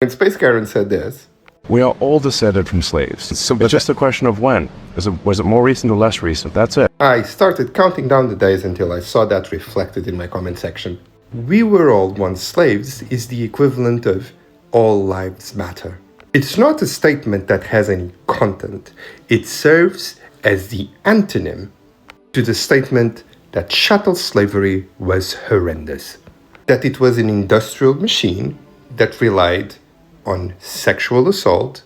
When Space Karen said this, We are all descended from slaves. It's just a question of when. Was it more recent or less recent? That's it. I started counting down the days until I saw that reflected in my comment section. We were all once slaves is the equivalent of all lives matter. It's not a statement that has any content. It serves as the antonym to the statement that chattel slavery was horrendous. That it was an industrial machine that relied on sexual assault,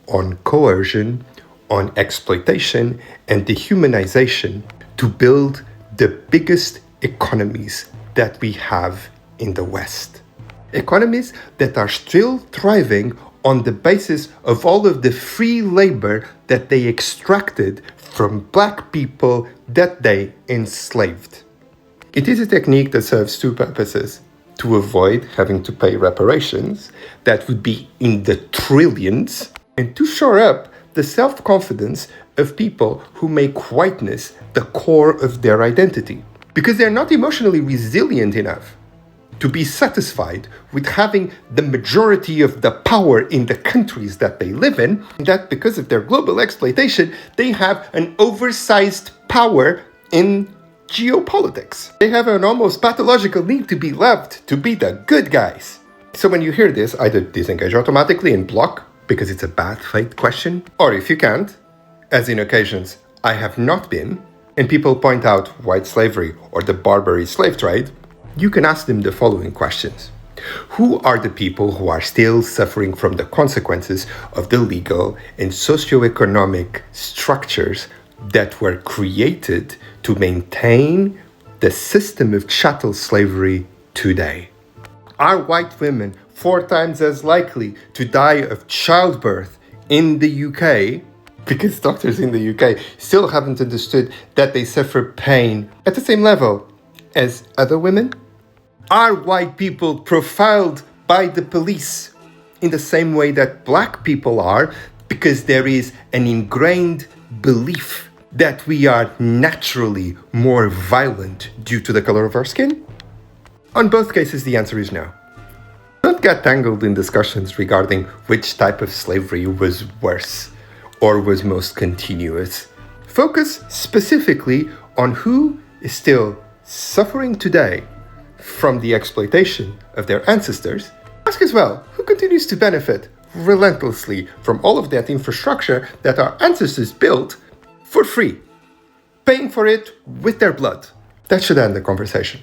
on coercion, on exploitation and dehumanization to build the biggest economies that we have in the West. Economies that are still thriving on the basis of all of the free labor that they extracted from black people that they enslaved. It is a technique that serves two purposes: to avoid having to pay reparations that would be in the trillions, and to shore up the self-confidence of people who make whiteness the core of their identity, because they're not emotionally resilient enough to be satisfied with having the majority of the power in the countries that they live in, and that because of their global exploitation, they have an oversized power in geopolitics. They have an almost pathological need to be loved, to be the good guys. So when you hear this, either disengage automatically and block because it's a bad faith question, or if you can't, as in occasions I have not been, and people point out white slavery or the Barbary slave trade, you can ask them the following questions. Who are the people who are still suffering from the consequences of the legal and socioeconomic structures that were created to maintain the system of chattel slavery today? Are white women 4 times as likely to die of childbirth in the UK because doctors in the UK still haven't understood that they suffer pain at the same level as other women? Are white people profiled by the police in the same way that black people are because there is an ingrained belief that we are naturally more violent due to the color of our skin? On both cases, the answer is no. Don't get tangled in discussions regarding which type of slavery was worse or was most continuous. Focus specifically on who is still suffering today from the exploitation of their ancestors. Ask as well, who continues to benefit relentlessly from all of that infrastructure that our ancestors built for free, paying for it with their blood? That should end the conversation.